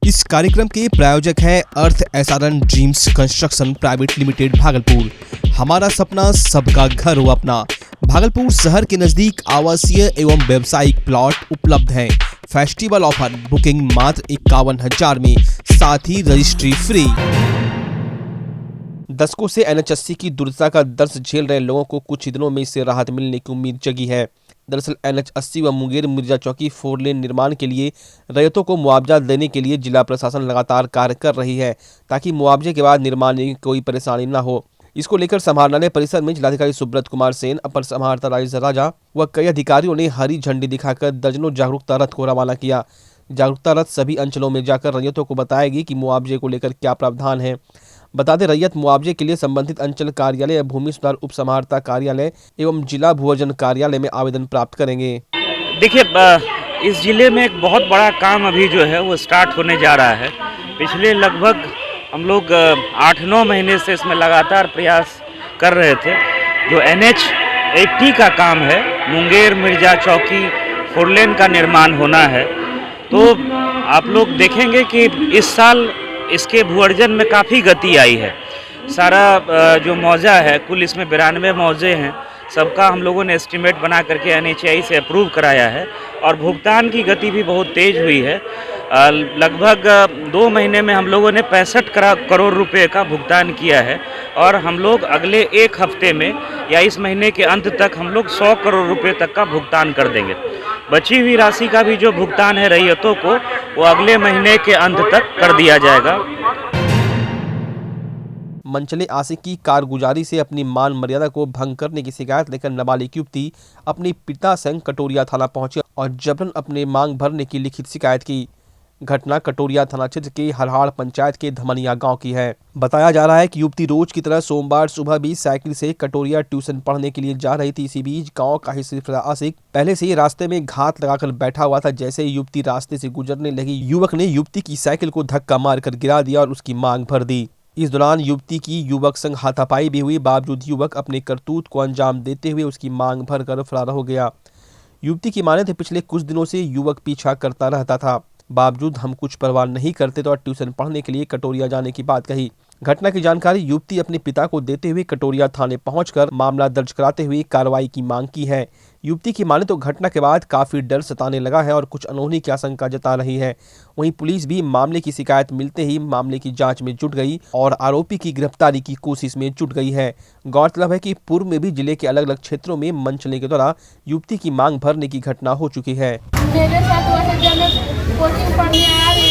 इस कार्यक्रम के प्रायोजक हैं अर्थ SRN dreams construction private limited Bhagalpur. हमारा सपना सबका घर हो अपना। भागलपुर शहर के नजदीक आवासीय एवं व्यावसायिक प्लॉट उपलब्ध हैं। फेस्टिवल ऑफर, बुकिंग मात्र 51,000 में, साथ ही रजिस्ट्री फ्री। दशकों से NH80 की दुर्दशा का दर्द झेल रहे लोगों को कुछ ही दिनों में इससे राहत मिलने की उम्मीद जगी है। दरअसल NH80 व मुंगेर मिर्जा चौकी 4 लेन निर्माण के लिए रैयतों को मुआवजा देने के लिए जिला प्रशासन लगातार कार्य कर रही है, ताकि मुआवजे के बाद निर्माण में कोई परेशानी न हो। इसको लेकर समाहरणालय परिसर में जिलाधिकारी सुब्रत कुमार सेन, अपर समाहर्ता राजा व कई अधिकारियों ने हरी झंडी दिखाकर दर्जनों जागरूकता रथ को रवाना किया। जागरूकता रथ सभी अंचलों में जाकर रैयतों को बताएगी कि मुआवजे को लेकर क्या प्रावधान है। बता दें, रैयत मुआवजे के लिए संबंधित अंचल कार्यालय या भूमि सुधार उप समाहर्ता कार्यालय एवं जिला भूअर्जन कार्यालय में आवेदन प्राप्त करेंगे। देखिए, इस जिले में एक बहुत बड़ा काम अभी जो है वो स्टार्ट होने जा रहा है। पिछले लगभग हम लोग 8-9 महीने से इसमें लगातार प्रयास कर रहे थे। जो NH80 का काम है, मुंगेर मिर्जा चौकी 4 लेन का निर्माण होना है, तो आप लोग देखेंगे कि इस साल इसके भूअर्जन में काफ़ी गति आई है। सारा जो मौजा है, कुल इसमें 92 मौजे हैं, सबका हम लोगों ने एस्टीमेट बना करके NHAI से अप्रूव कराया है और भुगतान की गति भी बहुत तेज़ हुई है। लगभग 2 महीने में हम लोगों ने 65 करोड़ रुपए का भुगतान किया है और हम लोग अगले 1 हफ्ते में या इस महीने के अंत तक हम लोग 100 करोड़ रुपए तक का भुगतान कर देंगे। बची हुई राशि का भी जो भुगतान है रैयतों को, वो अगले महीने के अंत तक कर दिया जाएगा। मनचले आशिक की कारगुजारी से अपनी मान मर्यादा को भंग करने की शिकायत लेकर नाबालिग युवती अपने पिता संग कटोरिया थाना पहुंचे और जबरन अपने मांग भरने की लिखित शिकायत की। घटना कटोरिया थाना क्षेत्र के हरहाड़ पंचायत के धमनिया गांव की है। बताया जा रहा है कि युवती रोज की तरह सोमवार सुबह भी साइकिल से कटोरिया ट्यूशन पढ़ने के लिए जा रही थी। इसी बीच गांव का ही सिरफिरा आशिक पहले से ही रास्ते में घात लगाकर बैठा हुआ था। जैसे ही युवती रास्ते से गुजरने लगी, युवक ने युवती की साइकिल को धक्का मारकर गिरा दिया और उसकी मांग भर दी। इस दौरान युवती की युवक संग हाथापाई भी हुई। बावजूद युवक अपने करतूत को अंजाम देते हुए उसकी मांग भरकर फरार हो गया। युवती की माने थे पिछले कुछ दिनों से युवक पीछा करता रहता था। बावजूद हम कुछ परवाह नहीं करते तो ट्यूशन पढ़ने के लिए कटोरिया जाने की बात कही। घटना की जानकारी युवती अपने पिता को देते हुए कटोरिया थाने पहुंचकर मामला दर्ज कराते हुए कार्रवाई की मांग की है। युवती की माने तो घटना के बाद काफी डर सताने लगा है और कुछ अनहोनी की आशंका जता रही है। वहीं पुलिस भी मामले की शिकायत मिलते ही मामले की जांच में जुट गई और आरोपी की गिरफ्तारी की कोशिश में जुट गई है। गौरतलब है कि पूर्व में भी जिले के अलग अलग क्षेत्रों में मनचले के द्वारा युवती की मांग भरने की घटना हो चुकी है। मेरे साथ कोचिंग पढ़ने आ रही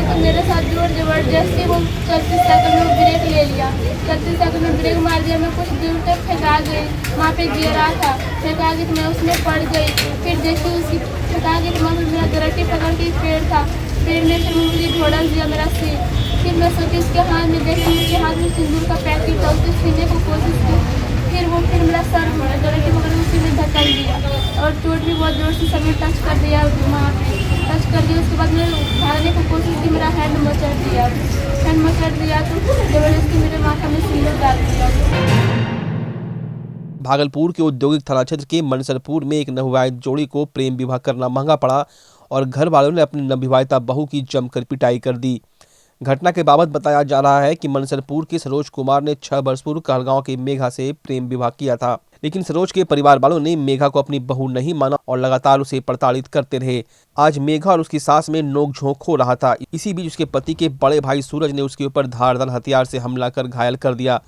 थी, मेरे साथ जोर जबरदस्ती वो चलती साइकिल में ब्रेक ले लिया। चलती साइकिल में ब्रेक मार दिया। मैं कुछ दूर तक फेंका गई, वहाँ पे गिरा था, फेंका गई तो मैं उसमें पड़ गई। फिर देखी उसकी फेंका गई तो मैं मेरा दरटी पकड़ के पेड़ था, पेड़ में फिर मुझे ढोड़ल दिया मेरा सिर। फिर मैं सोची उसके हाथ में देखी, उसके हाथ में सिंदूर का पैकेट था, उसे छीनने की कोशिश की। फिर मेरा सर दरटी पकड़ के उसी में धक्कल दिया और चोट भी बहुत जोर से सर में टच कर दिया। वहाँ पे टच कर दिया। उसके बाद मैं भागने की कोशिश की, मेरा हैंड मचल दिया तो जबरदस्ती मेरे माथा में सिंदूर डाल दिया। भागलपुर के औद्योगिक थाना क्षेत्र के मनसरपुर में एक नवविवाहित जोड़ी को प्रेम विवाह करना महंगा पड़ा और घर वालों ने अपनी नवविवाहिता बहू की जमकर पिटाई कर दी। घटना के बाबत बताया जा रहा है कि मनसरपुर के सरोज कुमार ने 6 वर्ष पूर्व कहलगांव के मेघा से प्रेम विवाह किया था, लेकिन सरोज के परिवार वालों ने मेघा को अपनी बहू नहीं माना और लगातार उसे प्रताड़ित करते रहे। आज मेघा और उसकी सास में नोक-झोंक हो रहा था। इसी बीच उसके पति के बड़े भाई सूरज ने उसके ऊपर धारदार हथियार से हमला कर घायल कर दिया,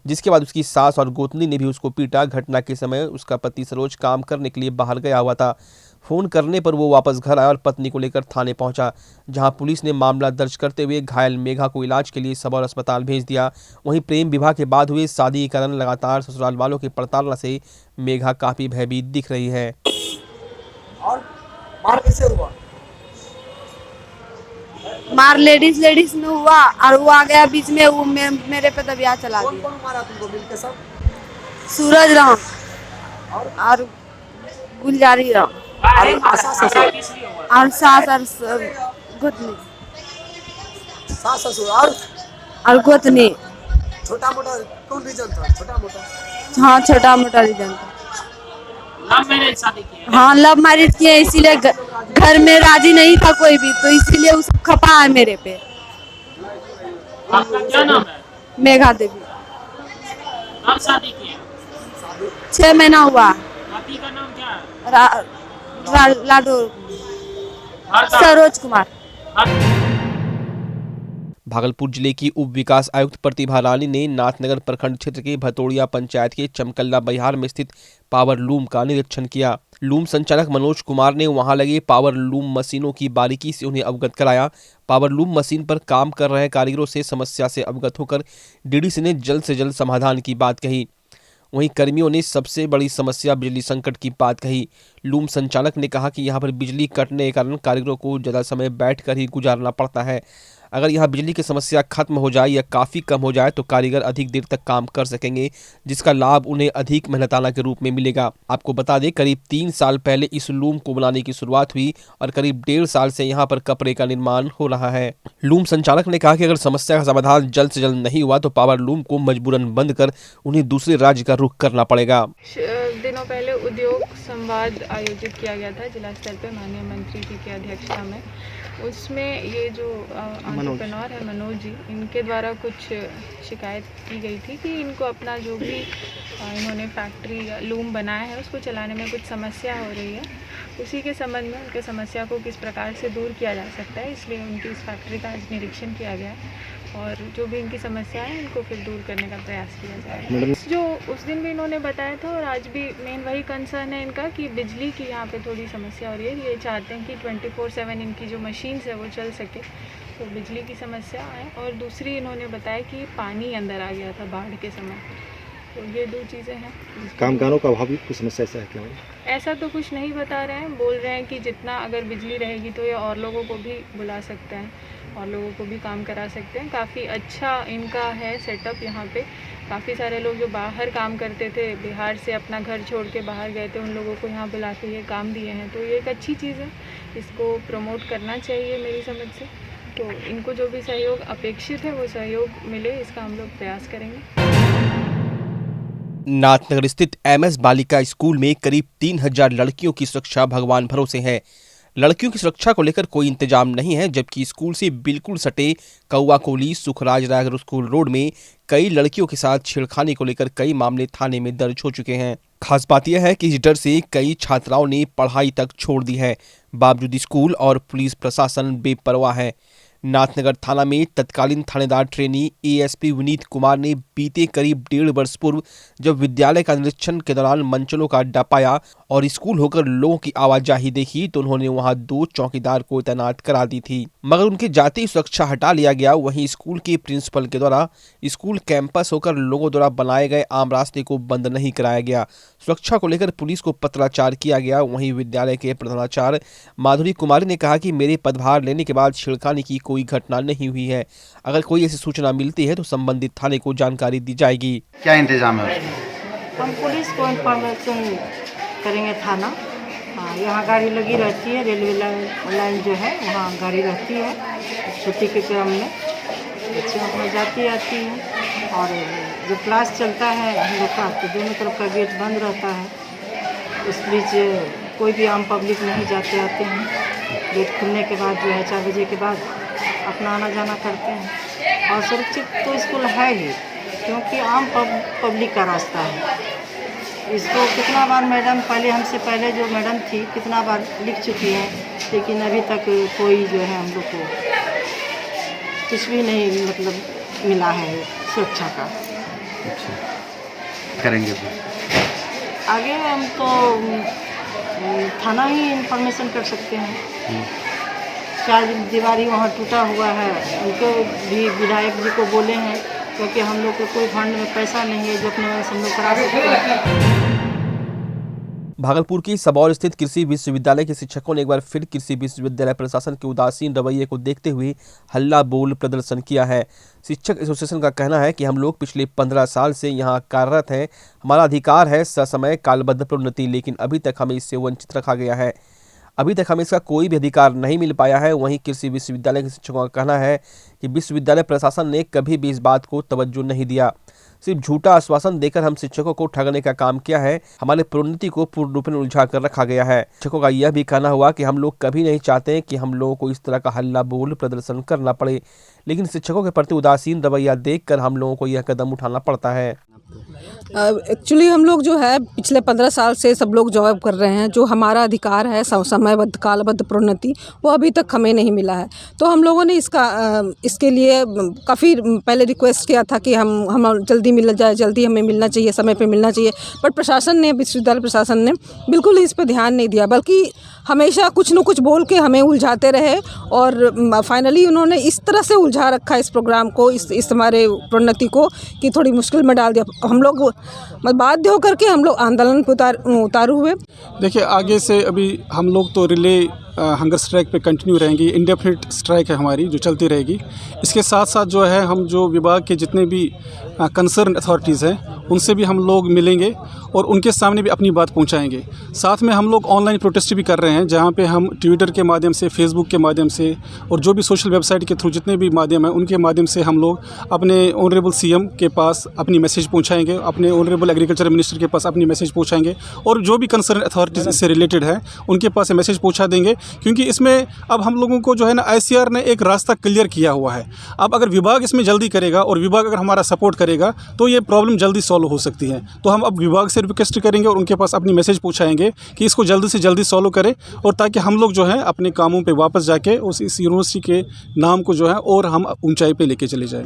जिसके बाद उसकी सास और गोतनी ने भी उसको पीटा। घटना के समय उसका पति सरोज काम करने के लिए बाहर गया हुआ था। फोन करने पर वो वापस घर आया और पत्नी को लेकर थाने पहुंचा, जहां पुलिस ने मामला दर्ज करते हुए घायल मेघा को इलाज के लिए सबौर अस्पताल भेज दिया। वहीं प्रेम विवाह के बाद हुए शादी के कारण लगातार ससुराल वालों की प्रताड़ना से मेघा काफी भयभीत दिख रही है। और मार कैसे हुआ? मार लेडीज में हुआ और वो आ गया बीच में, वो मेरे पे दबिया चला दिया। कौन मारा तुमको मिलके सब? सूरज राम और गुलजारी राम और सास और गोतनी। सास ससुर और गोतनी। छोटा मोटा कौन रीजन था? छोटा मोटा? हाँ, छोटा मोटा रीजन था। लव मैरिज शादी की है? हाँ लव मैरिज किए, इसीलिए घर में राजी नहीं था कोई भी, तो इसीलिए उस खपा है मेरे पे। आपका क्या नाम है? मेघा देवी। कब शादी की है? 6 महीना हुआ। पति का नाम क्या है? लाडो घर का- सरोज कुमार। भागलपुर जिले की उप विकास आयुक्त प्रतिभा रानी ने नाथनगर प्रखंड क्षेत्र के भतोड़िया पंचायत के चमकल्ला बहिहार में स्थित पावर लूम का निरीक्षण किया। लूम संचालक मनोज कुमार ने वहां लगे पावर लूम मशीनों की बारीकी से उन्हें अवगत कराया। पावर लूम मशीन पर काम कर रहे कारीगरों से समस्या से अवगत होकर डीडीसी ने जल्द से जल्द समाधान की बात कही। वहीं कर्मियों ने सबसे बड़ी समस्या बिजली संकट की बात कही। लूम संचालक ने कहा कि यहां पर बिजली कटने के कारण कारीगरों को ज़्यादा समय बैठकर ही गुजारना पड़ता है। अगर यहां बिजली की समस्या खत्म हो जाए या काफ़ी कम हो जाए तो कारीगर अधिक देर तक काम कर सकेंगे, जिसका लाभ उन्हें अधिक मेहनताना के रूप में मिलेगा। आपको बता दें, करीब 3 साल पहले इस लूम को बनाने की शुरुआत हुई और करीब 1.5 साल से यहां पर कपड़े का निर्माण हो रहा है। लूम संचालक ने कहा कि अगर समस्या का समाधान जल्द से जल्द नहीं हुआ तो पावर लूम को मजबूरन बंद कर उन्हें दूसरे राज्य का रुख करना पड़ेगा। दिनों पहले उद्योग संवाद आयोजित किया गया था जिला स्तर पर माननीय मंत्री जी की अध्यक्षता में। उसमें ये जो एंटरप्रेन्योर है मनोज जी, इनके द्वारा कुछ शिकायत की गई थी कि इनको अपना जो भी इन्होंने फैक्ट्री लूम बनाया है उसको चलाने में कुछ समस्या हो रही है। उसी के संबंध में उनके समस्या को किस प्रकार से दूर किया जा सकता है, इसलिए उनकी इस फैक्ट्री का आज निरीक्षण किया गया और जो भी इनकी समस्या है इनको फिर दूर करने का प्रयास किया जाएगा। जो उस दिन भी इन्होंने बताया था और आज भी मेन वही कंसर्न है इनका कि बिजली की यहाँ पे थोड़ी समस्या हो रही है। ये चाहते हैं कि 24/7 इनकी जो मशीन्स है वो चल सके, तो बिजली की समस्या है। और दूसरी इन्होंने बताया कि पानी अंदर आ गया था बाढ़ के समय, तो ये 2 चीज़ें हैं। कामगारों का अभाव भी कुछ समस्या ऐसा है क्या? ऐसा तो कुछ नहीं बता रहे हैं, बोल रहे हैं कि जितना अगर बिजली रहेगी तो ये और लोगों को भी बुला सकते हैं और लोगों को भी काम करा सकते हैं। काफ़ी अच्छा इनका है सेटअप यहाँ पे। काफ़ी सारे लोग जो बाहर काम करते थे, बिहार से अपना घर छोड़ के बाहर गए थे, उन लोगों को यहाँ बुला के ये काम दिए हैं, तो ये एक अच्छी चीज़ है, इसको प्रमोट करना चाहिए मेरी समझ से। तो इनको जो भी सहयोग अपेक्षित है वो सहयोग मिले, इसका हम लोग प्रयास करेंगे। नाथनगर स्थित MS बालिका स्कूल में करीब 3000 लड़कियों की सुरक्षा भगवान भरोसे है। लड़कियों की सुरक्षा को लेकर कोई इंतजाम नहीं है, जबकि स्कूल से बिल्कुल सटे कौवा कोली सुखराज रायगढ़ स्कूल रोड में कई लड़कियों के साथ छेड़खानी को लेकर कई मामले थाने में दर्ज हो चुके हैं। खास बात यह है कि इस डर से कई छात्राओं ने पढ़ाई तक छोड़ दी है। बावजूद स्कूल और पुलिस प्रशासन बेपरवाह है। नाथनगर थाना में तत्कालीन थानेदार ट्रेनी ASP विनीत कुमार ने बीते करीब 1.5 वर्ष पूर्व जब विद्यालय का निरीक्षण के दौरान मंचलों का अड्डा पाया और स्कूल होकर लोगों की आवाजाही देखी तो उन्होंने वहां 2 चौकीदार को तैनात करा दी थी, मगर उनके जाते ही सुरक्षा हटा लिया गया। वहीं स्कूल के प्रिंसिपल के द्वारा स्कूल कैंपस होकर लोगों द्वारा बनाए गए आम रास्ते को बंद नहीं कराया गया। सुरक्षा को लेकर पुलिस को पत्राचार किया गया। वहीं विद्यालय के प्रधानाचार्य माधुरी कुमारी ने कहा कि मेरे पदभार लेने के बाद छेड़खानी की कोई घटना नहीं हुई है। अगर कोई ऐसी सूचना मिलती है तो संबंधित थाने को जानकारी दी जाएगी। क्या इंतजाम है? हम पुलिस को इन्फॉर्मेशन करेंगे थाना। हाँ, यहाँ गाड़ी लगी रहती है, रेलवे लाइन जो है वहाँ गाड़ी रहती है। छुट्टी के क्रम में बच्चे अपना जाती आती हैं और जो क्लास चलता है हम लोग का तो दोनों तरफ का गेट बंद रहता है। उस बीच कोई भी आम पब्लिक नहीं जाते आते हैं। गेट खुलने के बाद जो है 4 बजे के बाद अपना आना जाना करते हैं और सुरक्षित तो स्कूल है ही, क्योंकि आम पब्लिक का रास्ता है। इसको कितना बार मैडम हमसे पहले जो मैडम थी कितना बार लिख चुकी हैं, लेकिन अभी तक कोई जो है हम लोग को कुछ भी नहीं मिला है सुरक्षा का। करेंगे आगे हम तो थाना ही इंफॉर्मेशन कर सकते हैं। 4 दीवारी वहाँ टूटा हुआ है, उनको भी विधायक जी को बोले हैं, क्योंकि हम लोग को कोई फंड में पैसा नहीं है जो अपने वजह से हम लोग करा सकते हैं। भागलपुर की सबौर स्थित कृषि विश्वविद्यालय के शिक्षकों ने एक बार फिर कृषि विश्वविद्यालय प्रशासन के उदासीन रवैये को देखते हुए हल्ला बोल प्रदर्शन किया है। शिक्षक एसोसिएशन का कहना है कि हम लोग पिछले 15 साल से यहां कार्यरत हैं। हमारा अधिकार है ससमय कालबद्ध प्रोन्नति, लेकिन अभी तक हमें इससे वंचित रखा गया है। अभी तक हमें इसका कोई भी अधिकार नहीं मिल पाया है। वहीं कृषि विश्वविद्यालय के शिक्षकों का कहना है कि विश्वविद्यालय प्रशासन ने कभी भी इस बात को तवज्जो नहीं दिया, सिर्फ झूठा आश्वासन देकर हम शिक्षकों को ठगने का काम किया है। हमारे प्रोन्नति को पूर्ण रूप में उलझा कर रखा गया है। शिक्षकों का यह भी कहना हुआ कि हम लोग कभी नहीं चाहते कि हम लोगों को इस तरह का हल्ला बोल प्रदर्शन करना पड़े, लेकिन शिक्षकों के प्रति उदासीन रवैया देखकर हम लोगों को यह कदम उठाना पड़ता है। एक्चुअली हम लोग जो है पिछले 15 साल से सब लोग जॉब कर रहे हैं। जो हमारा अधिकार है समयबद्ध कालबद्ध प्रोन्नति, वो अभी तक हमें नहीं मिला है। तो हम लोगों ने इसके लिए काफ़ी पहले रिक्वेस्ट किया था कि हम जल्दी मिल जाए, जल्दी हमें मिलना चाहिए, समय पे मिलना चाहिए। बट प्रशासन ने, विश्वविद्यालय प्रशासन ने बिल्कुल इस पर ध्यान नहीं दिया, बल्कि हमेशा कुछ न कुछ बोल के हमें उलझाते रहे। और फाइनली उन्होंने इस तरह से उलझा रखा इस प्रोग्राम को, इस हमारे प्रोन्नति को, कि थोड़ी मुश्किल में डाल दिया। हम लोग बाध्य होकर के हम लोग आंदोलन पर उतारू हुए। देखिए, आगे से अभी हम लोग तो रिले हंगर स्ट्राइक पे कंटिन्यू रहेंगी। इंडेफिनिट स्ट्राइक है हमारी, जो चलती रहेगी। इसके साथ साथ जो है हम जो विभाग के जितने भी कंसर्न अथॉरिटीज़ हैं उनसे भी हम लोग मिलेंगे और उनके सामने भी अपनी बात पहुंचाएंगे। साथ में हम लोग ऑनलाइन प्रोटेस्ट भी कर रहे हैं, जहां पे हम ट्विटर के माध्यम से, फेसबुक के माध्यम से और जो भी सोशल वेबसाइट के थ्रू जितने भी माध्यम हैं उनके माध्यम से हम लोग अपने ऑनरेबल सीएम के पास अपनी मैसेज पहुंचाएंगे, अपने ऑनरेबल एग्रीकल्चर मिनिस्टर के पास अपनी मैसेज पहुंचाएंगे और जो भी कंसर्न अथॉरिटीज़ इससे रिलेटेड है उनके पास मैसेज पहुँचा देंगे। क्योंकि इसमें अब हम लोगों को जो है ना, ICR ने एक रास्ता क्लियर किया हुआ है। अब अगर विभाग इसमें जल्दी करेगा और विभाग अगर हमारा सपोर्ट करेगा तो ये प्रॉब्लम जल्दी सॉल्व हो सकती है। तो हम अब विभाग से रिक्वेस्ट करेंगे और उनके पास अपनी मैसेज पहुंचाएंगे कि इसको जल्दी से जल्दी सॉल्व करें, और ताकि हम लोग जो है अपने कामों पे वापस जाके इस यूनिवर्सिटी के नाम को जो है और हम ऊंचाई पे लेके चले जाएं।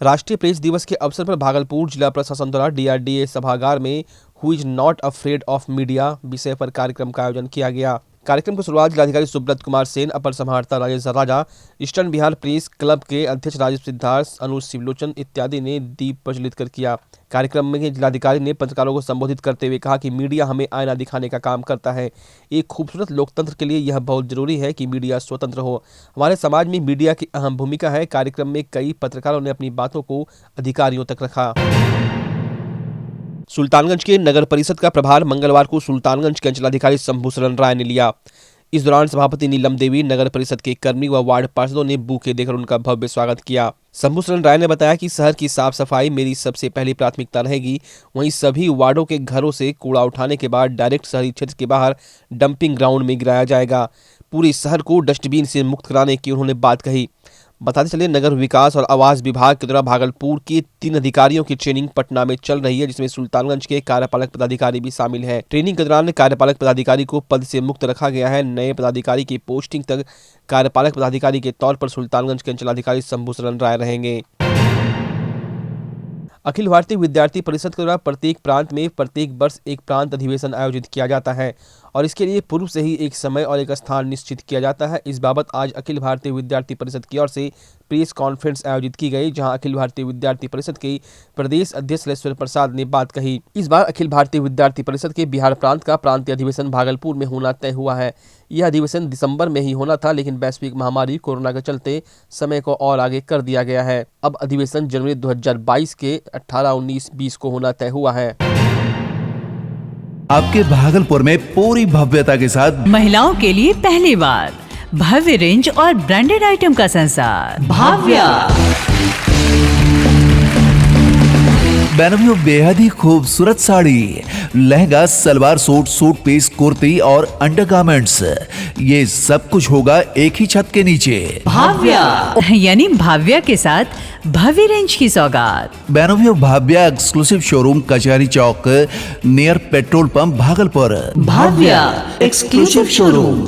राष्ट्रीय प्रेस दिवस के अवसर पर भागलपुर जिला प्रशासन द्वारा DRDA सभागार में who is not afraid of media विषय पर कार्यक्रम का आयोजन किया गया। कार्यक्रम की शुरुआत जिलाधिकारी सुब्रत कुमार सेन, अपर समाहर्ता राजेश राजा, ईस्टर्न बिहार प्रेस क्लब के अध्यक्ष राजीव सिद्धार्थ, अनुज शिवलोचन इत्यादि ने दीप प्रज्वलित कर किया। कार्यक्रम में जिलाधिकारी ने पत्रकारों को संबोधित करते हुए कहा कि मीडिया हमें आईना दिखाने का काम करता है। एक खूबसूरत लोकतंत्र के लिए यह बहुत जरूरी है कि मीडिया स्वतंत्र हो। हमारे समाज में मीडिया की अहम भूमिका है। कार्यक्रम में कई पत्रकारों ने अपनी बातों को अधिकारियों तक रखा। सुल्तानगंज के नगर परिषद का प्रभार मंगलवार को सुल्तानगंज के अंचलाधिकारी शंभू शरण राय ने लिया। इस दौरान सभापति नीलम देवी, नगर परिषद के कर्मी व वार्ड पार्षदों ने बूके देकर उनका भव्य स्वागत किया। शंभू शरण राय ने बताया कि शहर की साफ सफाई मेरी सबसे पहली प्राथमिकता रहेगी। वहीं सभी वार्डों के घरों से कूड़ा उठाने के बाद डायरेक्ट शहरी क्षेत्र के बाहर डंपिंग ग्राउंड में गिराया जाएगा। पूरे शहर को डस्टबिन से मुक्त कराने की उन्होंने बात कही। बताते चले, नगर विकास और आवास विभाग के द्वारा भागलपुर के 3 अधिकारियों की ट्रेनिंग पटना में चल रही है, जिसमें सुल्तानगंज के कार्यपालक पदाधिकारी भी शामिल हैं। ट्रेनिंग के दौरान कार्यपालक पदाधिकारी को पद से मुक्त रखा गया है। नए पदाधिकारी की पोस्टिंग तक कार्यपालक पदाधिकारी के तौर पर सुल्तानगंज के अंचलाधिकारी शंभू शरण राय रहेंगे। अखिल भारतीय विद्यार्थी परिषद के द्वारा प्रत्येक प्रांत में प्रत्येक वर्ष एक प्रांत अधिवेशन आयोजित किया जाता है और इसके लिए पूर्व से ही एक समय और एक स्थान निश्चित किया जाता है। इस बाबत आज अखिल भारतीय विद्यार्थी परिषद की ओर से प्रेस कॉन्फ्रेंस आयोजित की गई, जहां अखिल भारतीय विद्यार्थी परिषद के प्रदेश अध्यक्ष लेश्वर प्रसाद ने बात कही। इस बार अखिल भारतीय विद्यार्थी परिषद के बिहार प्रांत का प्रांतीय अधिवेशन भागलपुर में होना तय हुआ है। यह अधिवेशन दिसंबर में ही होना था, लेकिन वैश्विक महामारी कोरोना के चलते समय को और आगे कर दिया गया है। अब अधिवेशन जनवरी 2022 के 18, 19, 20 को होना तय हुआ है। आपके भागलपुर में पूरी भव्यता के साथ महिलाओं के लिए पहली बार भव्य रेंज और ब्रांडेड आइटम का संसार भाव्या। बेनवियों बेहद ही खूबसूरत sari, lehenga, salwar suit, suit piece, kurti और अंडरगारमेंट्स, ये सब कुछ होगा एक ही छत के नीचे। भाव्या यानी भाव्या के साथ भव्य रेंज की सौगात। बेनवियों Bhavya exclusive showroom Kachahari Chowk near petrol pump Bhagalpur. Bhavya exclusive showroom.